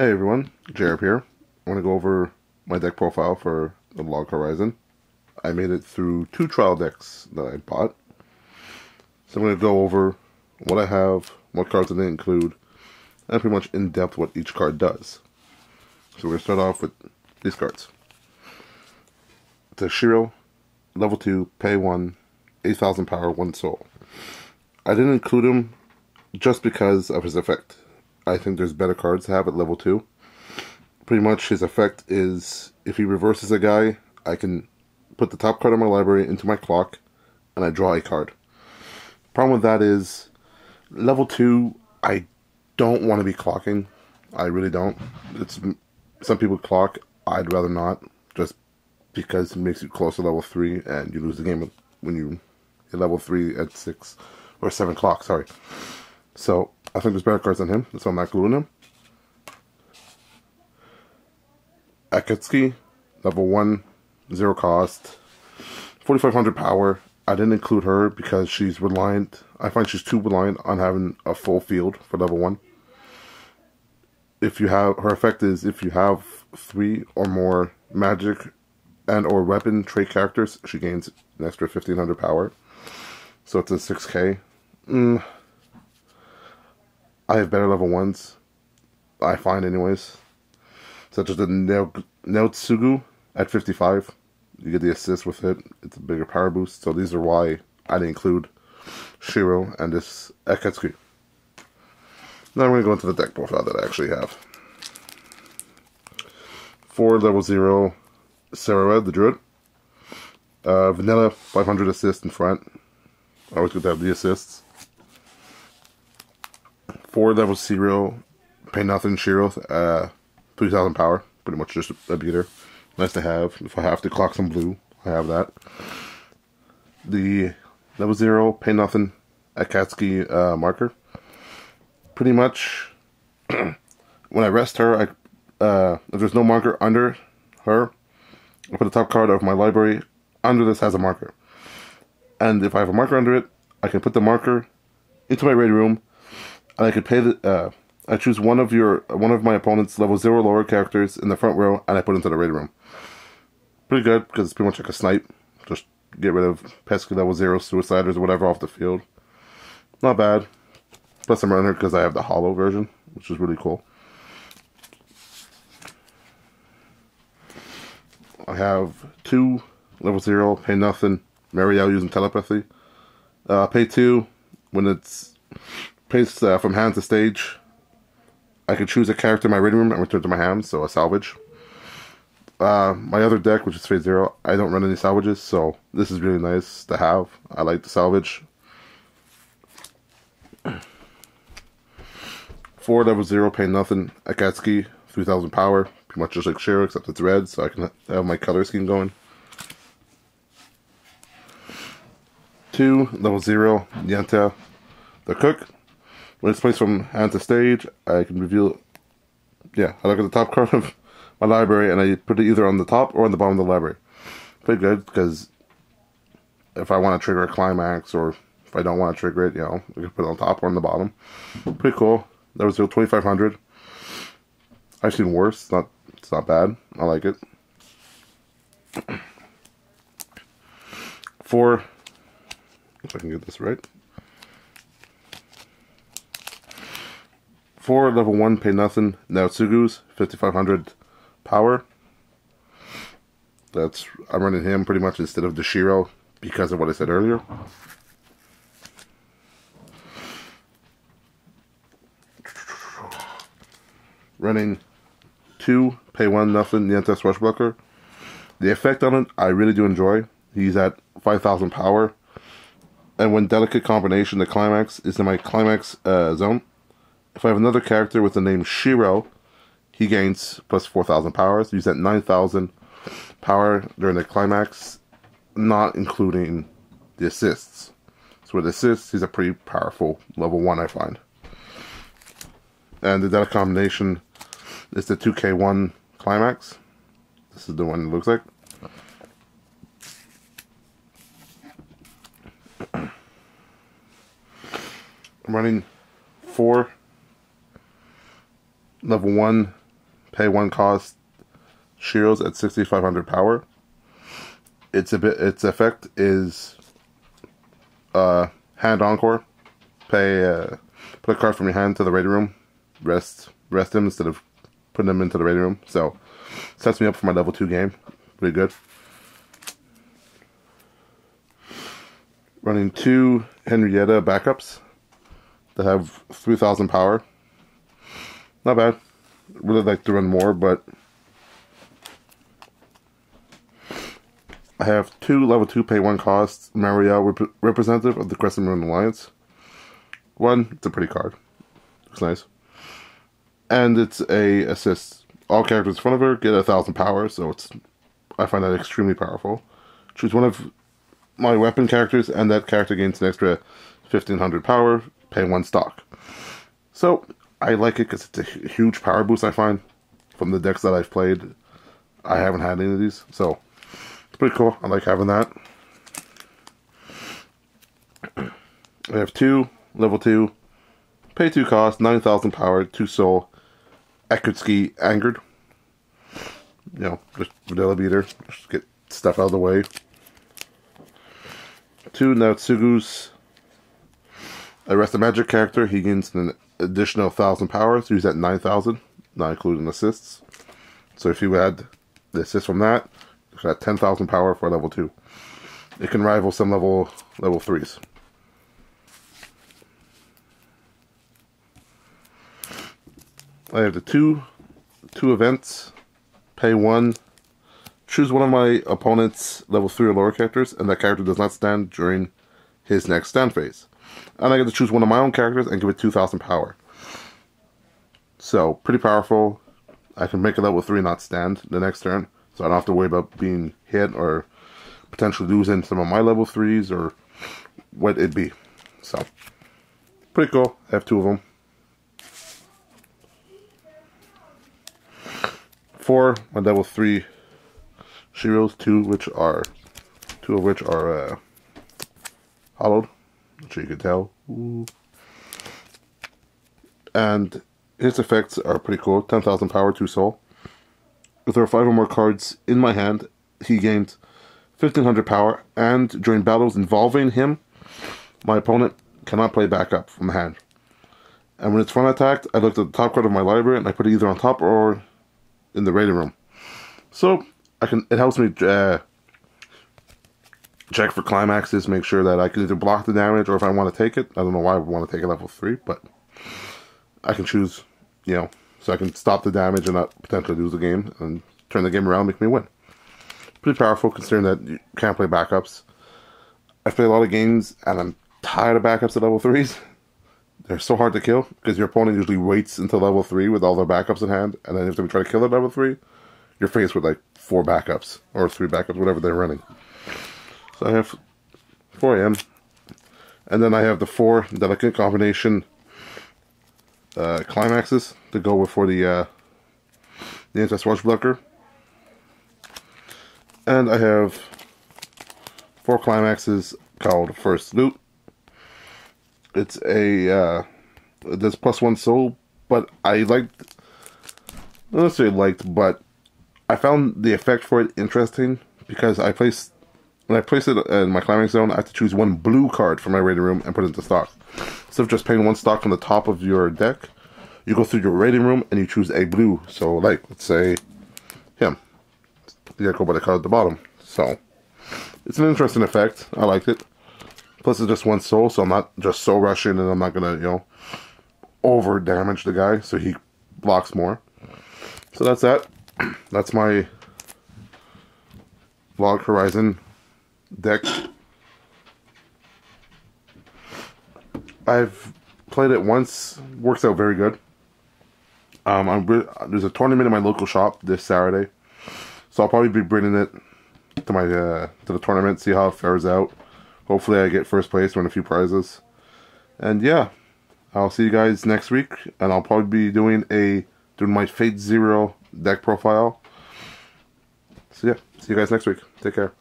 Hey everyone, Jared here. I want to go over my deck profile for the Log Horizon. I made it through 2 trial decks that I bought. So I'm going to go over what I have, what cards I didn't include, and pretty much in depth what each card does. So we're going to start off with these cards. It's Shiro, level 2, pay 1, 8,000 power, 1 soul. I didn't include him just because of his effect. I think there's better cards to have at level 2. Pretty much his effect is, if he reverses a guy, I can put the top card of my library into my clock, and I draw a card. Problem with that is, level 2, I don't want to be clocking. I really don't. Some people clock, I'd rather not, just because it makes you close to level 3, and you lose the game when you hit level 3 at 6, or 7 o'clock, sorry. So, I think there's better cards than him, that's why I'm not including him. Akatsuki, level 1, 0 cost, 4,500 power. I didn't include her because she's reliant. I find she's too reliant on having a full field for level 1. Her effect is if you have 3 or more magic and or weapon trait characters, she gains an extra 1,500 power. So it's a 6k. I have better level 1s, I find anyways. Such as the Neotsugu at 55. You get the assist with it. It's a bigger power boost. So these are why I didn't include Shiro and this Akatsuki. Now I'm going to go into the deck profile that I actually have. For level 0, Sarah, the Druid. Vanilla, 500 assist in front. Always good to have the assists. For level 0, pay nothing, Shiro, 3,000 power. Pretty much just a beater. Nice to have. If I have to clock some blue, I have that. The level 0, pay nothing, Akatsuki marker. Pretty much, when I rest her, if there's no marker under her, I put the top card of my library under this has a marker. And if I have a marker under it, I can put the marker into my raid room, and I can pay the. I choose one of my opponent's level 0 lower characters in the front row, and I put into the raid room. Pretty good, because it's pretty much like a snipe. Just get rid of pesky level 0 suiciders or whatever off the field. Not bad. Plus I'm running her because I have the hollow version, which is really cool. I have 2 level 0, pay nothing, Marielle using telepathy. Pay 2, when it's pays from hand to stage, I can choose a character in my raiding room and return to my hand, so a salvage. My other deck, which is Phase 0, I don't run any salvages, so this is really nice to have. I like the salvage. 4 level 0, pay nothing, Akatsuki, 3,000 power, pretty much just like Shiro, except it's red, so I can have my color scheme going. 2 level 0, Yenta, the cook. When it's placed from hand to stage, I can reveal. I look at the top card of my library and I put it either on the top or on the bottom of the library. Pretty good, because if I want to trigger a climax, or if I don't want to trigger it, I can put it on top or on the bottom. Pretty cool. That was 2,500. I've seen worse. It's not bad. I like it. 4. If I can get this right. 4 level 1, pay nothing, Naotsugu's, 5,500 power. I'm running him pretty much instead of the Shiro because of what I said earlier. Running 2, pay 1 nothing, Nienta Swashbuckler. The effect on it, I really do enjoy. He's at 5,000 power. And when delicate combination, the climax is in my climax zone. If I have another character with the name Shiro, he gains plus 4,000 powers. He's at 9,000 power during the climax, not including the assists. So with assists, he's a pretty powerful level 1, I find. And the delicate combination is the 2k1 climax. This is the one it looks like. I'm running 4 level 1 pay 1 cost Shiros at 6,500 power. Its effect is hand encore. Put a card from your hand to the ready room. Rest him instead of putting him into the ready room. So sets me up for my level 2 game. Pretty good. Running 2 Henrietta backups that have 3,000 power. Not bad. Really like to run more, but I have 2 level 2 pay 1 costs Marielle representative of the Crescent Moon Alliance. 1, it's a pretty card. Looks nice. And it's a assist. All characters in front of her get 1,000 power, so I find that extremely powerful. Choose one of my weapon characters, and that character gains an extra 1,500 power, pay 1 stock. So I like it because it's a huge power boost, I find, from the decks that I've played. I haven't had any of these, so it's pretty cool. I like having that. I have 2 level 2, pay 2 cost, 9,000 power, 2 soul, Akutsuki Angered. You know, just vanilla beater. Just get stuff out of the way. 2 Natsugu's Arrest a Magic character. He gains an additional 1,000 power, so he's at 9,000, not including assists. So if you add the assist from that, it's got 10,000 power for level 2. It can rival some level 3s. I have the two events. Pay 1. Choose one of my opponent's level 3 or lower characters, and that character does not stand during his next stand phase. And I get to choose one of my own characters and give it 2,000 power. So, pretty powerful. I can make a level 3 not stand the next turn, so I don't have to worry about being hit or potentially losing some of my level 3s or what it be. So, pretty cool. I have 2 of them. 4 my level 3 Shiros, 2 of which are hollowed. I'm sure you can tell. Ooh. And his effects are pretty cool. 10,000 power, 2 soul. If there are 5 or more cards in my hand, he gains 1,500 power, and during battles involving him, my opponent cannot play backup from the hand. And when it's front attacked, I looked at the top card of my library and I put it either on top or in the rating room. So it helps me check for climaxes, make sure that I can either block the damage or if I want to take it. I don't know why I would want to take a level 3, but I can choose, you know, so I can stop the damage and not potentially lose the game and turn the game around and make me win. Pretty powerful considering that you can't play backups. I've played a lot of games and I'm tired of backups at level 3s. They're so hard to kill because your opponent usually waits until level 3 with all their backups in hand, and then if they try to kill at level 3, you're faced with like 4 backups or 3 backups, whatever they're running. So I have 4 AM, and then I have the 4 delicate combination climaxes to go before the anti-swashbuckler, and I have 4 climaxes called First Loot. It's a there's +1 soul, but I liked, not necessarily liked, but I found the effect for it interesting because when I place it in my climax zone, I have to choose 1 blue card from my rating room and put it into stock. Instead of just paying 1 stock from the top of your deck, you go through your rating room and you choose a blue. So, like, let's say him. You gotta go by the card at the bottom. So, it's an interesting effect. I liked it. Plus, it's just 1 soul, so I'm not just soul rushing, and I'm not gonna, you know, over damage the guy, so he blocks more. So that's that. That's my Log Horizon deck. I've played it once. Works out very good. There's a tournament in my local shop this Saturday, so I'll probably be bringing it to my to the tournament, see how it fares out. Hopefully I get first place, win a few prizes. And yeah, I'll see you guys next week, and I'll probably be doing my Fate Zero deck profile. So yeah, see you guys next week. Take care.